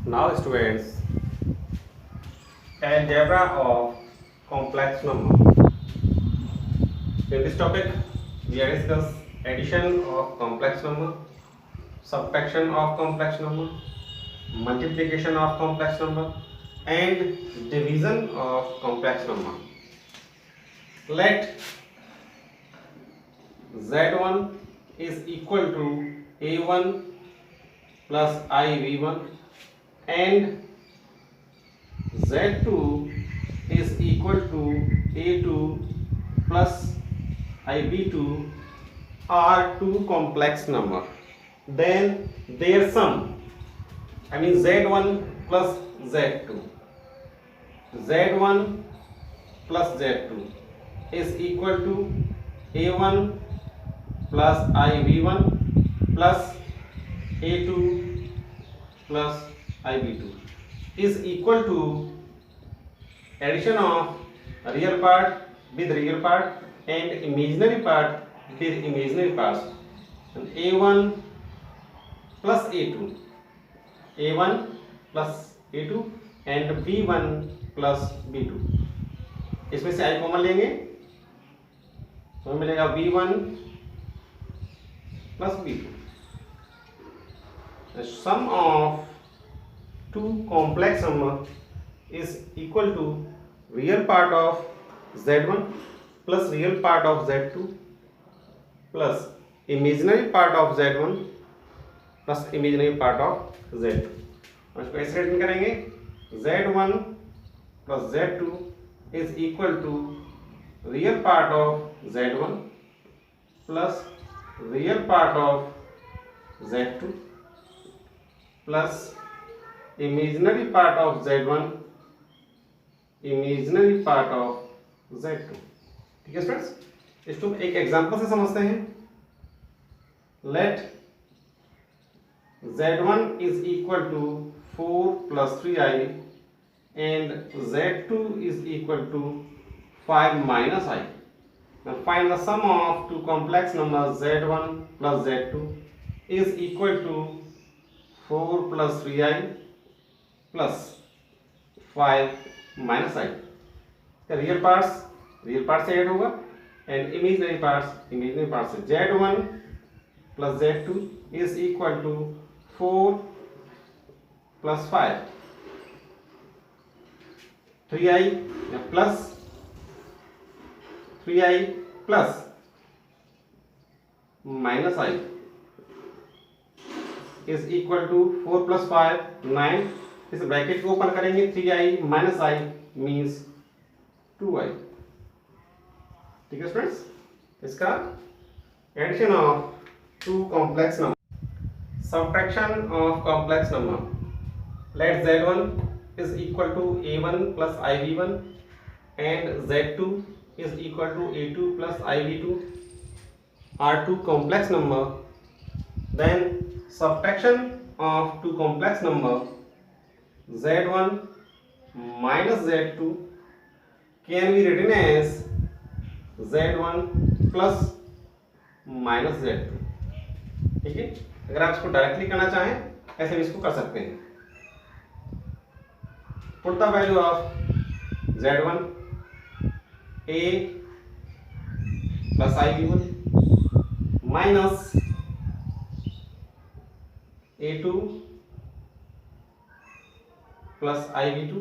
Now students, algebra of complex number. In this topic, we are discuss addition of complex number, subtraction of complex number, multiplication of complex number, and division of complex number. Let Z1 is equal to A1 plus IV1 and Z2 is equal to A2 plus IB2 are two complex number. Then their sum, I mean Z1 plus Z2, Z1 plus Z2 is equal to A1 plus IV1 plus A2 plus IB2 is equal to addition of real part with real part and imaginary part with imaginary parts. And A1 plus A2, A1 plus A2 and B1 plus B2. इसमें से आई common लेंगे तो मिलेगा B1 plus B2. The sum of two complex number is equal to real part of Z1 plus real part of Z2 plus imaginary part of Z1 plus imaginary part of Z2. इसको ऐसे return करेंगे Z1 plus Z2 is equal to real part of Z1 plus real part of Z2 plus imaginary part of Z1 imaginary part of Z2. ठीक है students, इसको एक example से समझते हैं. Let Z1 is equal to 4 plus 3i and Z2 is equal to 5 minus I. Now find the sum of two complex numbers Z1 plus Z2 is equal to 4 plus 3i plus 5 minus I. The real parts से add होगा and imaginary parts से. Z1 plus Z2 is equal to 4 plus 5, 3i plus 3i plus minus I is equal to 4 plus 5 9. इस bracket को open करेंगे 3i minus I means 2i. ठीक है students, इसका addition of two complex number, subtraction of complex number. Let Z1 is equal to A1 plus IB1 and Z2 is equal to A2 plus IB2 are two complex number. Then subtraction of two complex number Z1 minus Z2 can be written as Z1 plus minus Z2. ठीक है, अगर आप इसको directly करना चाहें ऐसे भी इसको कर सकते हैं. Put the value of Z1 A plus IB1 minus A2 plus IB2.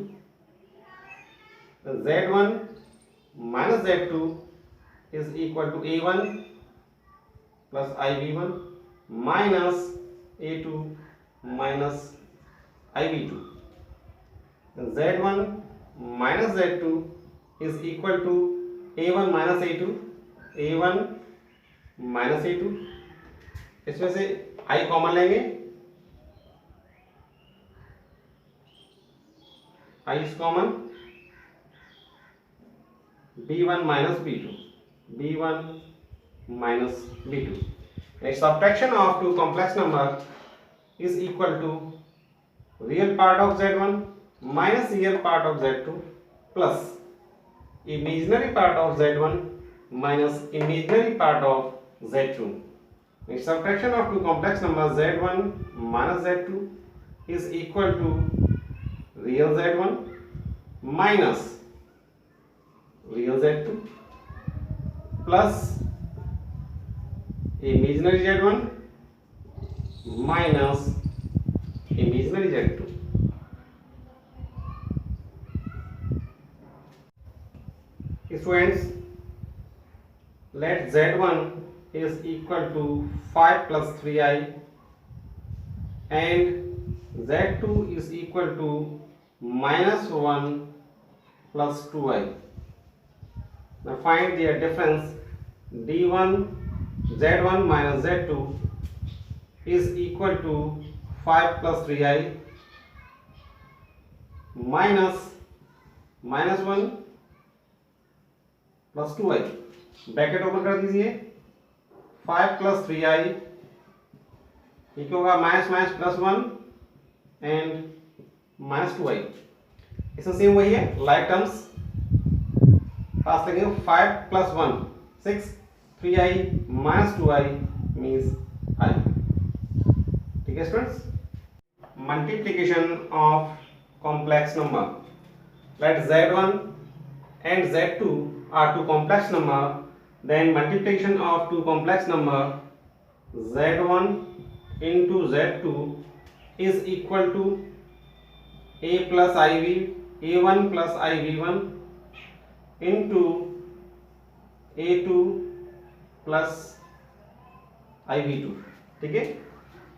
Z1 minus Z2 is equal to A1 plus IB1 minus A2 minus IB2. Z1 minus Z2 is equal to A1 minus A2, A1 minus A2. इसमें से I common लेंगे, I is common, B1 minus B2, B1 minus B2. A subtraction of two complex number is equal to real part of Z1 minus real part of Z2 plus imaginary part of Z1 minus imaginary part of Z2. A subtraction of two complex numbers Z1 minus Z2 is equal to real z1 minus real z2 plus imaginary z1 minus imaginary z2. Students, let z1 is equal to 5 plus 3i and z2 is equal to minus 1 plus 2i. Now find their difference. d1 z1 minus z2 is equal to 5 plus 3i minus 1 plus 2i. Bracket open कर दीजिए. 5 plus 3i ये क्या होगा, minus minus plus 1 and minus 2i. इसमें same वही है, like terms पास लेंगे. 5 plus 1 6, 3i minus 2i means i. ठीक है students. Multiplication of complex number. Let z1 and z2 are two complex number, then multiplication of two complex number z1 into z2 is equal to a plus a1 plus iv1 into a2 plus iv2. ठीक है.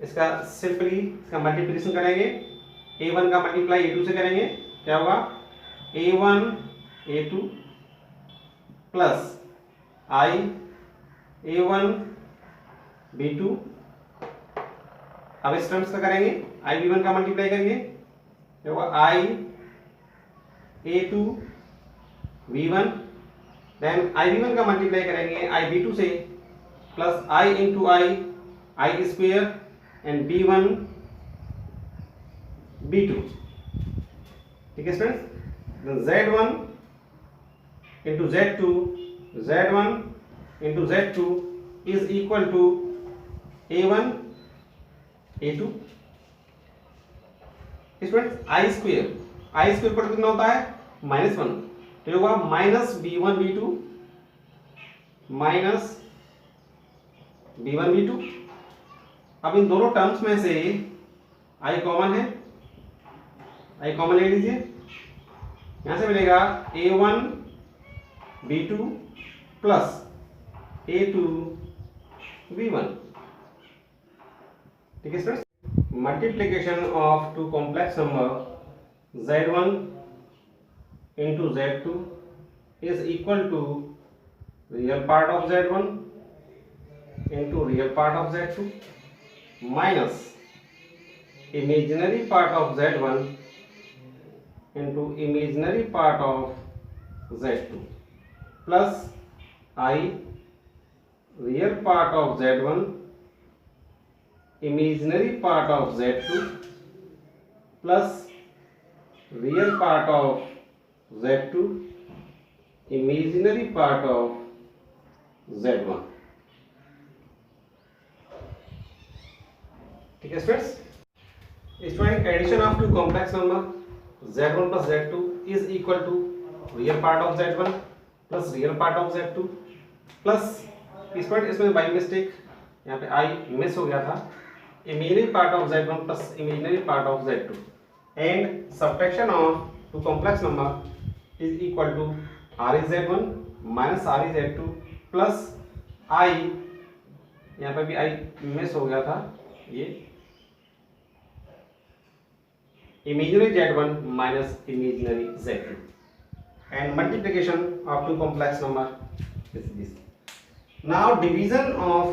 इसका simply इसका multiplication करेंगे. a1 का multiply a2 से करेंगे, क्या होगा, a1 a2 plus i a1 b2. अब इस टर्म्स का करेंगे, i b1 का मल्टीप्लाई करेंगे, क्या होगा, i a2 v1. Then i b1 का मल्टीप्लाई करेंगे i b2 से, plus i into i square and b1 b2. ठीक है students. z1 into z2 z1 into z2 is equal to a1 a2. Students i square पर कितना होता है, -1. तो होगा minus b1 b2 minus b1 b2. अब इन दोनों टर्म्स में से i कॉमन है, i कॉमन ले लीजिए. यहां से मिलेगा a1 b2 plus a2 v1. ठीक है students. Multiplication of two complex number z1 into z2 is equal to real part of z1 into real part of z2 minus imaginary part of z1 into imaginary part of z2 plus I real part of z1 imaginary part of z2 plus real part of z2 imaginary part of z1. ठीक है students. Student, addition of two complex number z1 plus z2 is equal to real part of z1 plus real part of z2 plus इसमें by mistake यहाँ पे i miss हो गया था, imaginary part of z1 plus imaginary part of z2 and subtraction of two complex number is equal to r is z1 minus r is z2 plus i, यहाँ पे भी i miss हो गया था, ये imaginary z1 minus imaginary z2 and multiplication of two complex number is this. Now division of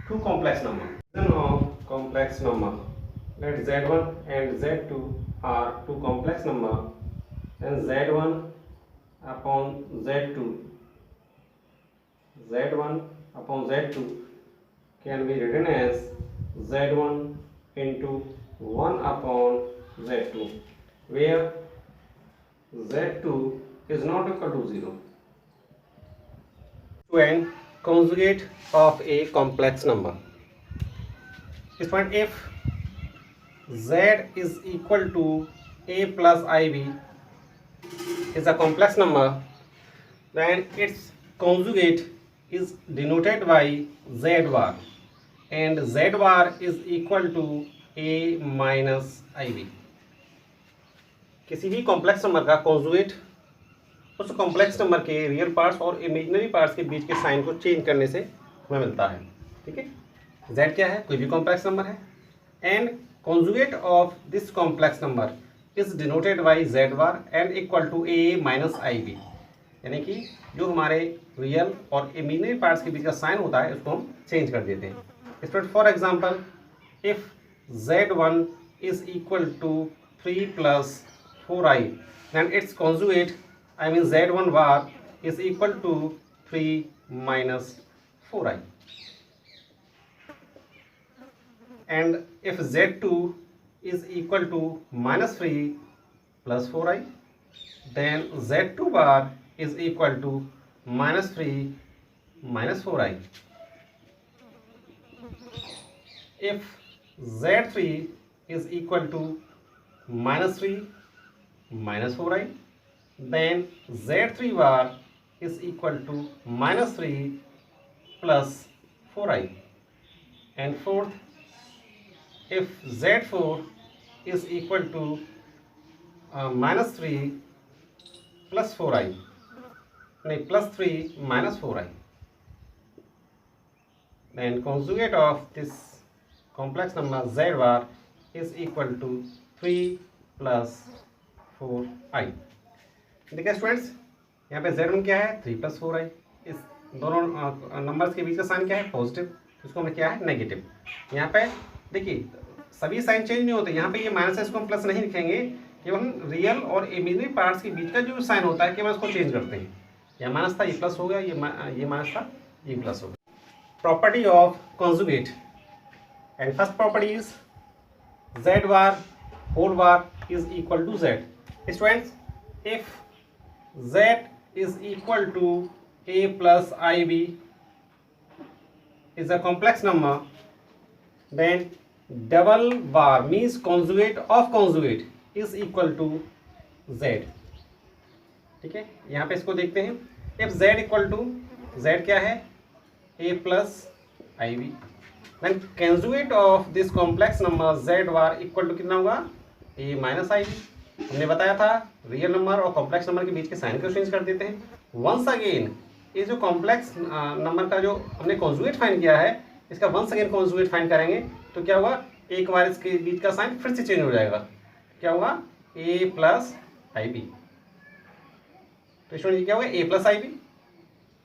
two complex number. Division of complex number. Let z1 and z2 are two complex number, and z1 upon z2 can be written as z1 into 1 upon z2, where z2 is not equal to 0. To an conjugate of a complex number. This point, if z is equal to a plus ib is a complex number, then its conjugate is denoted by z bar, and z bar is equal to a minus ib. किसी भी complex number का conjugate उस complex number के real parts और imaginary parts के बीच के sign को change करने से हमें मिलता है। ठीक है, z क्या है, कोई भी कॉम्प्लेक्स नंबर है, and conjugate of this complex number is denoted by z bar and equal to a minus ib, यानी कि जो हमारे रियल और इमेजिनरी पार्ट्स के बीच का साइन होता है उसको हम चेंज कर देते हैं। Student, for example, if z1 is equal to 3 plus 4i, then its conjugate, I mean z1 bar, is equal to 3 minus 4i. And if z2 is equal to minus 3 plus 4i, then z2 bar is equal to minus 3 minus 4i. If z3 is equal to minus 3 minus 4i, then z3 bar is equal to minus 3 plus 4i. And fourth, if z4 is equal to minus 3 plus 4i, no, plus 3 minus 4i, then conjugate of this complex number z bar is equal to 3 plus 4i. देखिए students, यहाँ पे z1 क्या है, 3 plus 4i, इस दोनों numbers के बीच का sign क्या है, पॉजिटिव, इसको हमें क्या है, नेगेटिव। यहाँ पे देखिए सभी साइन चेंज नहीं होते, यहाँ पे ये माइनस है, इसको हम प्लस नहीं लिखेंगे, केवल रियल और इमेजिनरी पार्ट्स के बीच का जो साइन होता है केवल उसको चेंज करते हैं। यहाँ माइनस था, ये प्लस हो गया, ये माइनस था, ये प्लस हो गया। Property of conjugate, and first property is z bar whole bar is equal to z. Students, if z is equal to a plus ib is a complex number, then double bar means conjugate of conjugate is equal to z. ठीक है, यहाँ पे इसको देखते हैं। if z equal to, z क्या है, a plus ib, then conjugate of this complex number z bar equal to कितना होगा, a minus ib। हमने बताया था रियल नंबर और कॉम्प्लेक्स नंबर के बीच के साइन को चेंज कर देते हैं। वंस अगेन ये जो कॉम्प्लेक्स नंबर का जो हमने कॉन्जुगेट फाइंड किया है, इसका वंस अगेन कॉन्जुगेट फाइंड करेंगे तो क्या होगा, एक बार इसके बीच का साइन फिर से चेंज हो जाएगा, क्या होगा, a प्लस आई बी। तो स्टूडेंट ये क्या होगा, a प्लस आई बी,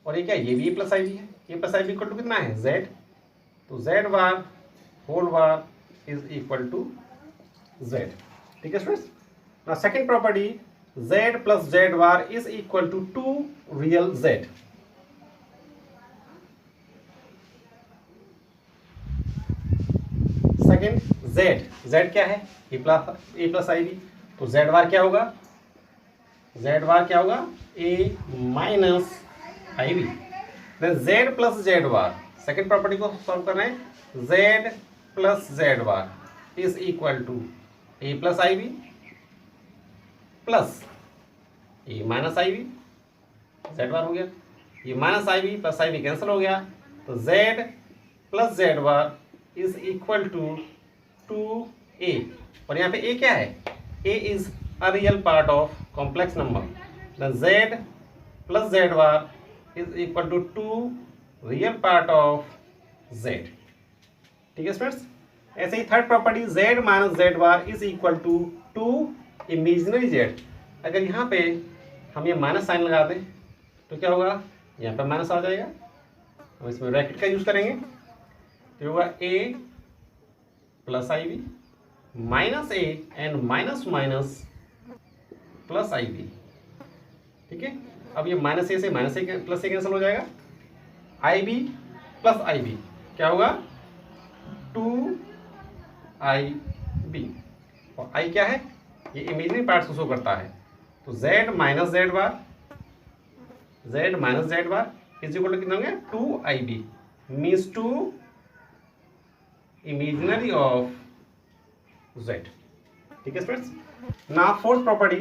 और ये क्या, ये भी a प्लस आई बी है। a plus I b equal to कितना है, z, तो z bar whole bar is equal to z। ठीक है students. Now second property, z plus z bar is equal to 2 real z. Second, z क्या है, a plus ib, तो z bar क्या होगा, z bar क्या होगा, a minus ib। Then z plus z bar, second property को solve कर रहे हैं, z plus z bar is equal to a plus ib plus A minus I B, Z bar हो गया, ये माइनस आई B plus आई B cancel हो गया, तो Z plus Z bar is equal to 2a, और यहाँ पे a क्या है, a is a real part of complex number, then Z plus Z bar is equal to 2 real part of Z. ठीक है स्टूडेंट्स। ऐसे ही third property, Z minus Z bar is equal to 2 imaginary z. अगर यहाँ पे हम ये minus sign लगा दें तो क्या होगा, यहाँ पे माइनस आ जाएगा, हम इसमें ब्रैकेट का यूज करेंगे, तो होगा a plus I B minus a and minus minus plus I b. ठीक है, अब ये माइनस ए से minus a plus a cancel हो जाएगा, आई बी प्लस आई बी क्या होगा, 2 IB, और आई क्या है, ये इमेजिनरी पार्ट्स को शो करता है, तो z minus Z bar, z minus Z bar is equal to कितना हो गया, 2IB, means 2 imaginary of z. ठीक है students. Now fourth property,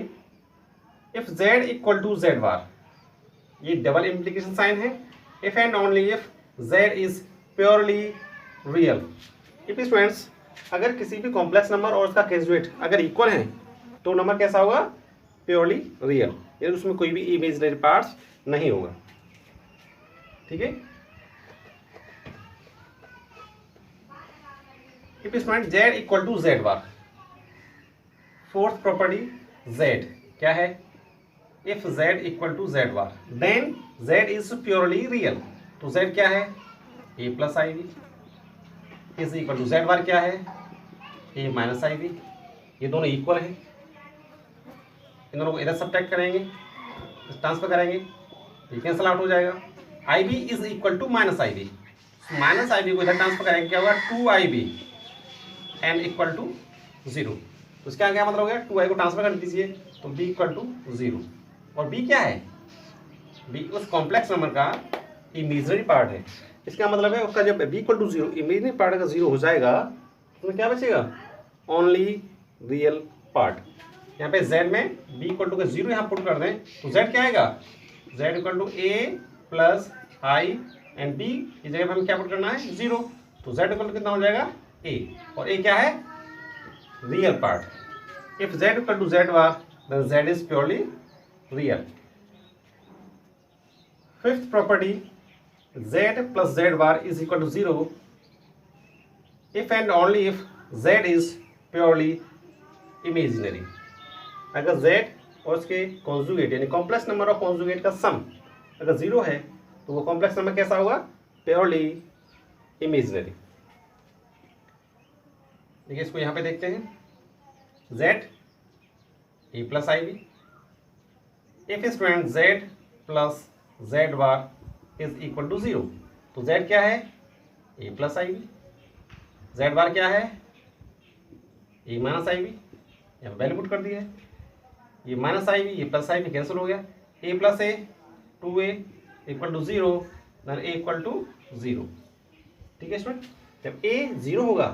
if z equal to z bar, ये डबल इम्प्लीकेशन साइन है. If and only if z is purely real. If students, अगर किसी भी कॉम्प्लेक्स नंबर और उसका कैजुएट अगर इक्वल है तो नंबर कैसा होगा? प्योरली रियल, यानी उसमें कोई भी इमेजिनरी पार्ट्स नहीं होगा. ठीक है. If student z equal to z bar, fourth property z क्या है? If z equal to z bar then z is purely real. तो z क्या है? a plus I B is equal to z bar क्या है? a minus I b. ये दोनों equal है, इन दोनों को इधर सब्ट्रैक्ट करेंगे, ट्रांसफर करेंगे, ये कैंसिल आउट हो जाएगा. आई B is equal to minus I B. Minus I B को इधर ट्रांसफर करेंगे, क्या होगा? 2IB N equal to 0. तो इसका क्या मतलब हो गया? 2i को ट्रांसफर कर दीजिए तो b इक्वल टू 0. और b क्या है? b उस कॉम्प्लेक्स नंबर का इमेजिनरी पार्ट है. इसका मतलब है उसका जब b equal to 0 imaginary part अगर 0 हो जाएगा तो क्या बचेगा? Only real part. यहाँ पे z में b इक्वल टू का 0 यहाँ पुट कर दें तो z क्या आएगा? z equal to a plus i and b की जगह हमें क्या पुट करना है? 0. तो z इक्वल टू कितना हो जाएगा? a. और a क्या है? Real part. If z equal to z bar then z is purely real. Fifth property, z plus z bar is equal to 0 if and only if z is purely imaginary. अगर z और उसके conjugate यानी complex number of conjugate का सम अगर 0 है तो वो complex number कैसा होगा? Purely imaginary. देखिए इसको यहाँ पे देखते हैं. z a plus I b. If student z plus z bar is equal to 0 तो z क्या है? a plus I b. z bar क्या है? a minus I b. यहाँ पे वैल्यू पुट कर दिया है. ये माइनस आई बी, ये प्लस आई बी कैंसिल हो गया. a plus a 2a equal to 0 then a equal to 0. ठीक है स्टूडेंट. जब a 0 होगा,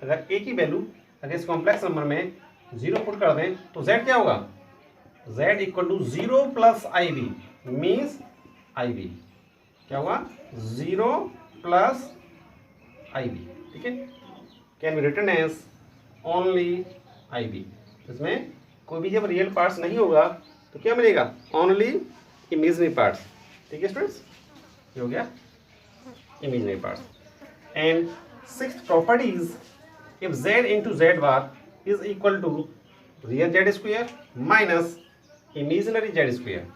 अगर a की वैल्यू अगर इस कॉम्प्लेक्स नंबर में 0 पुट कर दें तो z क्या होगा? z equal to 0 plus I b means i b क्या होगा? 0 प्लस आई बी. ठीक है. Can be written as only i b. इसमें कोई भी जब रियल पार्ट्स नहीं होगा तो क्या मिलेगा? Only imaginary parts. ठीक है स्टूडेंट्स, ये हो गया imaginary parts. And sixth properties, if z into z bar is equal to real z square minus imaginary z square.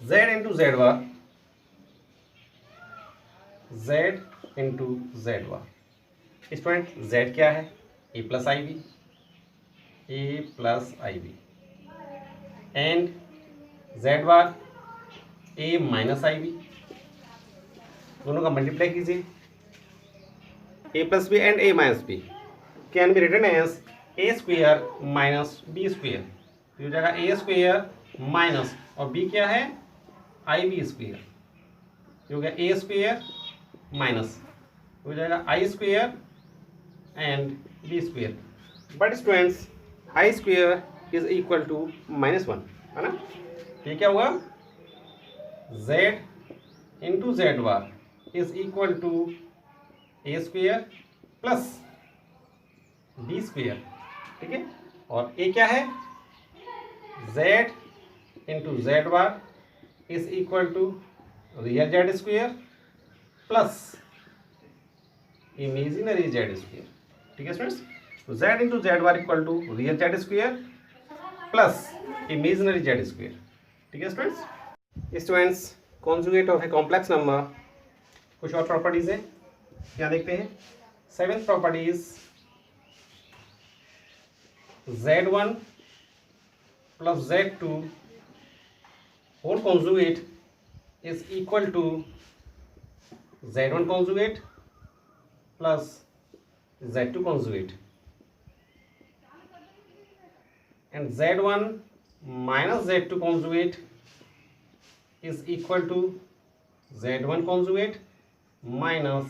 z into z bar, z into z bar. Student z क्या है? a plus I b. a plus I b and z bar a minus I b. दोनों का multiply कीजिए. a plus b and a minus B can be written as a square minus b square. हो जाएगा a square minus और b क्या है? I b square. हो गया a स्क्वेयर माइनस हो जाएगा i square and b square. But students i square is equal to -1 है ना. ये क्या हुआ? z into z bar is equal to a square plus b square. ठीक है. और a क्या है? z into z bar is equal to real z square plus imaginary z square. ठीक है स्टूडेंट्स. तो z into z bar equal to real z square plus imaginary z square. ठीक है students. Students, conjugate of a complex number, कुछ और properties है, क्या देखते हैं. Seventh properties, z1 plus z2 whole conjugate is equal to z1 conjugate plus z2 conjugate and z1 minus z2 conjugate is equal to z1 conjugate. minus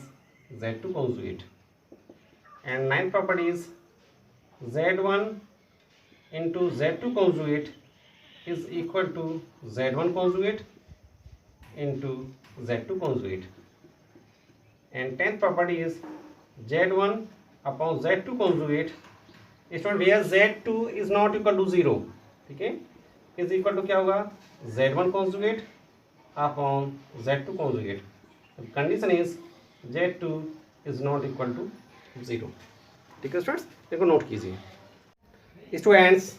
z2 conjugate. And ninth property is z1 into z2 conjugate is equal to z1 conjugate into z2 conjugate. And tenth property is z1 upon z2 conjugate. इसमें where z2 is not equal to 0, ठीक है, is equal to क्या होगा z1 conjugate upon z2 conjugate. Condition is z2 is not equal to 0. ठीक है students, देखो note कीजिए. Students,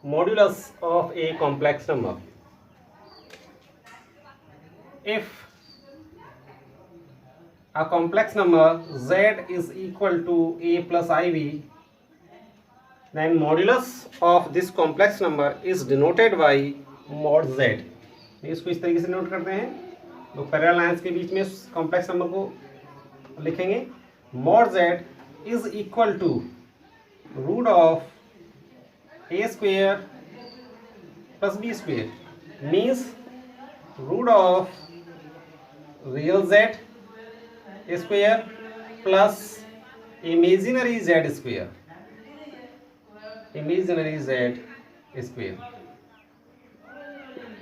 modulus of a complex number. If a complex number z is equal to a plus iv, then modulus of this complex number is denoted by mod z. इसको इस तरीके से note करते हैं, तो parallel lines के बीच में complex number को लिखेंगे. mod z is equal to root of a square plus b square, means root of real z square plus imaginary z square, imaginary z square.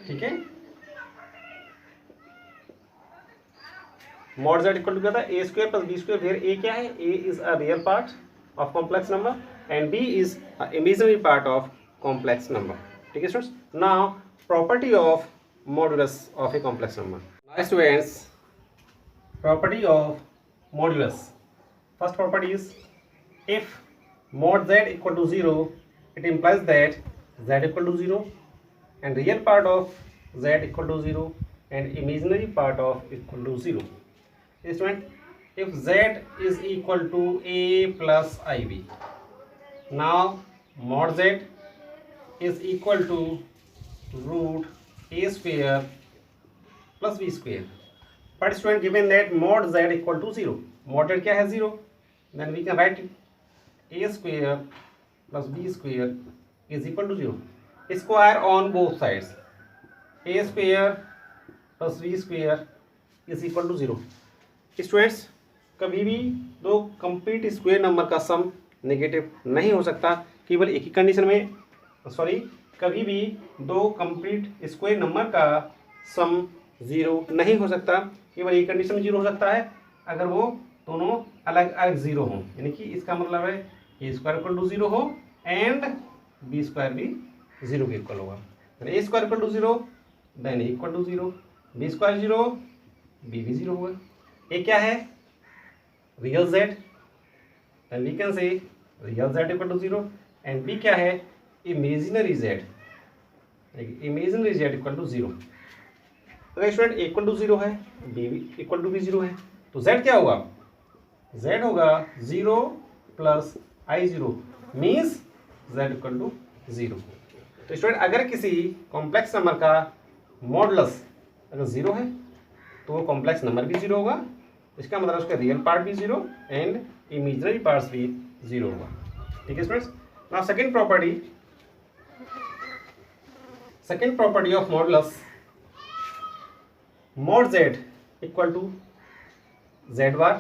ठीक है, mod z इक्वल टू क्या था, a square plus b square, where a क्या है, a is a real part of complex number and b is a imaginary part of complex number. ठीक है students, now property of modulus of a complex number. Now students, property of modulus. First property is, if mod z equal to 0, it implies that z equal to 0 and real part of z equal to 0 and imaginary part of equal to 0. Student, if z is equal to a plus iv, now mod z is equal to root a square plus b square. But student, given that mod z equal to 0, mod z क्या है 0, then we can write a square plus b square is equal to 0. Square on both sides, a square plus b square is equal to 0. Students, कभी भी दो complete square number का some negative नहीं हो सकता, केवल एक ही कंडीशन में, कभी भी दो कंप्लीट स्क्वायर नंबर का सम 0 नहीं हो सकता, केवल एक कंडीशन में 0 हो सकता है, अगर वो दोनों अलग अलग 0 हों. यानी कि इसका मतलब है ए स्क्वायर इक्वल टू 0 हो एंड बी स्क्वायर भी 0 के इक्वल होगा. A square equal to 0 then A equal to 0, B square 0 B भी 0 होगा. ए क्या है, real z, then we can say real z equal to 0 and B क्या है, imaginary z, imaginary z equal to 0. अगर student equal to 0 है, B equal to भी 0 है, तो z क्या होगा, z होगा 0 plus i0 means z equal to 0. तो स्टूडेंट, अगर किसी कॉम्प्लेक्स नंबर का मॉडुलस अगर 0 है तो वो कॉम्प्लेक्स नंबर भी 0 होगा, इसका मतलब उसका रियल पार्ट भी 0 एंड इमेजिनरी पार्ट्स भी 0 होगा. ठीक है students, now second property of modulus, mod z equal to z bar,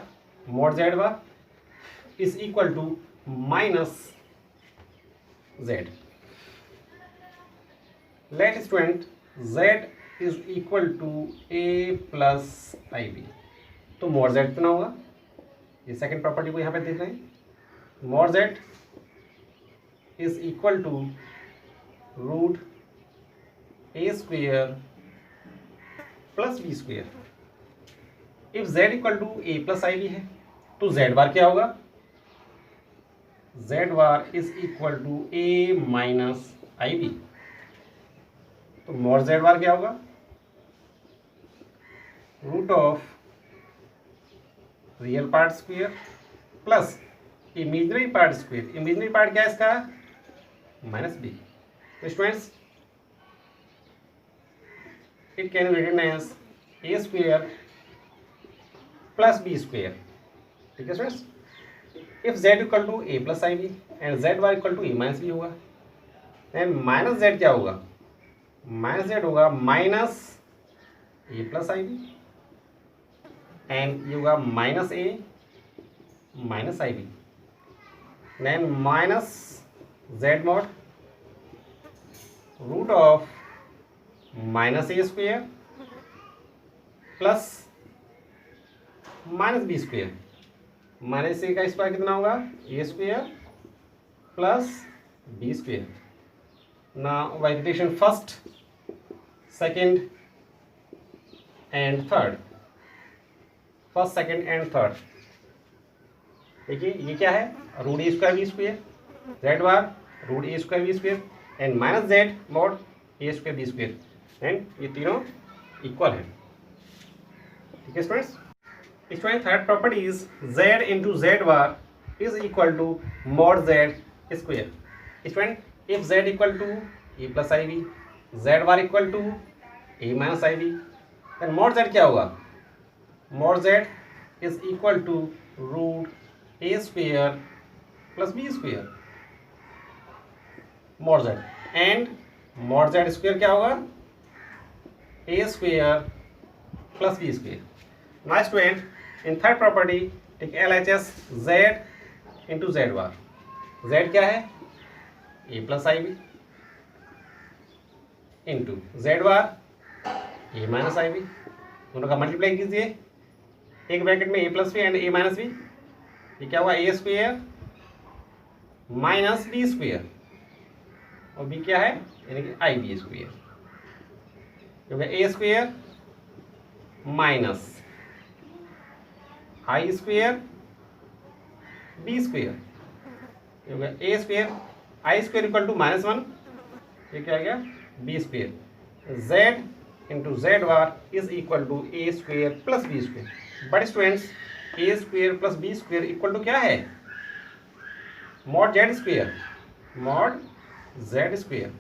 mod z bar is equal to minus z. Let student z is equal to a plus ib, तो mod z कितना होगा, ये second property को यहाँ पे देख रहे हैं. mod z is equal to root a square plus B square. If z equal to A plus I b है तो z बार क्या होगा, z bar is equal to A minus I b. तो मोड z बार क्या होगा, root of real part square plus imaginary part square. Imaginary part क्या है इसका, माइनस बी. तो students, it can be written as a square plus b square. ठीक है students, if z equal to a plus I b and z bar equal to a minus b होगा, then minus z क्या होगा, minus z होगा minus a plus I b. and you got minus a minus ib, then minus z mod root of minus a square plus minus B square, minus A का स्क्वायर कितना होगा ए square plus B square. Now by repetition first second and third, first second and third. देखिए ये क्या है, root A square B square, Z bar root A square B square and minus Z mod A square B square, and ये तीनों equal है. ठीक है students. Student third property is z into Z bar is equal to mod Z square. Student if z equal to A plus I B, Z bar equal to A minus I B, then mod Z क्या होगा, mod Z is equal to root A square plus B square mod Z, and mod Z square क्या होगा ए square plus B square. Now student, in third property take LHS z into z bar. Z क्या है a plus ib into z bar a minus ib. दोनों का multiply कीजिए, एक bracket में a plus b and a minus b. ये क्या हुआ a square minus B square और b क्या है यानी कि ib स्क्वेयर, क्योंकि a square minus i square b square, a square i square equal to minus one, ये क्या आ गया b square. Z into Z bar is equal to a square plus B square. But students a square plus B square equal to क्या है mod Z square, mod Z square.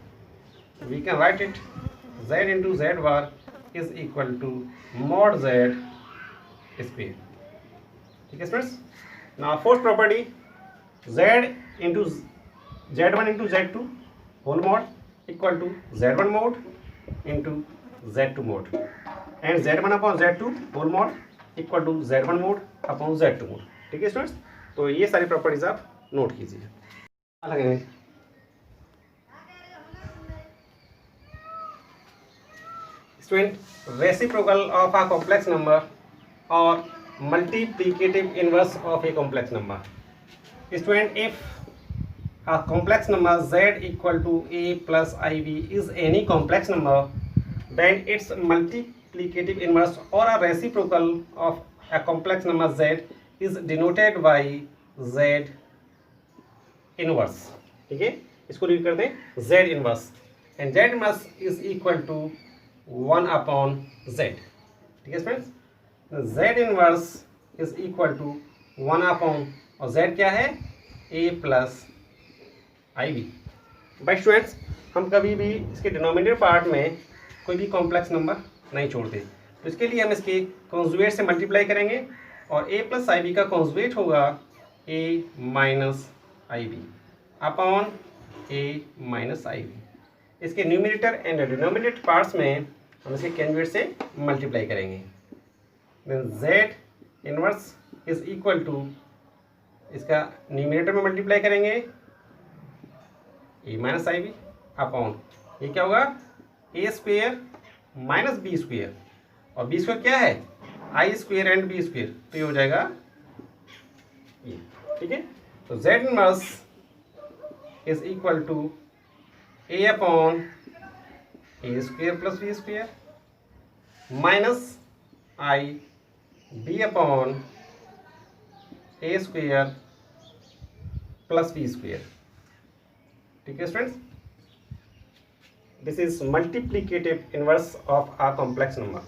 We can write it z into Z bar is equal to mod Z square. ठीक है students. Now fourth property z into z1 into z2 whole mod equal to z1 mod into z2 mod, and z1 upon z2 whole mod equal to z1 mod upon z2 mod. ठीक है students. तो ये सारी properties आप note कीजिए. Student reciprocal of a complex number और multiplicative inverse of a complex number. Student, if a complex number z equal to a plus ib is any complex number, then its multiplicative inverse or a reciprocal of a complex number z is denoted by z inverse. ठीक है, इसको read करते हैं z inverse, and z inverse is equal to 1 upon z. ठीक है friends. z inverse is equal to 1 upon, और z क्या है a plus I b. By students हम कभी भी इसके डिनोमिनेटर पार्ट में कोई भी कॉम्प्लेक्स नंबर नहीं छोड़ते, तो इसके लिए हम इसके कॉन्जुगेट से मल्टीप्लाई करेंगे और a प्लस आई बी का कॉन्जुगेट होगा a minus I b upon a minus I b. इसके न्यूमिनेटर एंड डिनोमिनेटर पार्ट्स में हम इसके कॉन्जुगेट से मल्टीप्लाई करेंगे. then z inverse is equal to, इसका न्यूमिनेटर में मल्टीप्लाई करेंगे a minus I b upon, ये क्या होगा ए स्क्वेयर माइनस बी स्क्वेयर, और बी स्क्वेयर क्या है i square and b square, तो ये हो जाएगा ये. ठीक है. तो z inverse is equal to a upon a square plus B square minus I b upon a square plus B square. ठीक है students. This is multiplicative inverse of a complex number.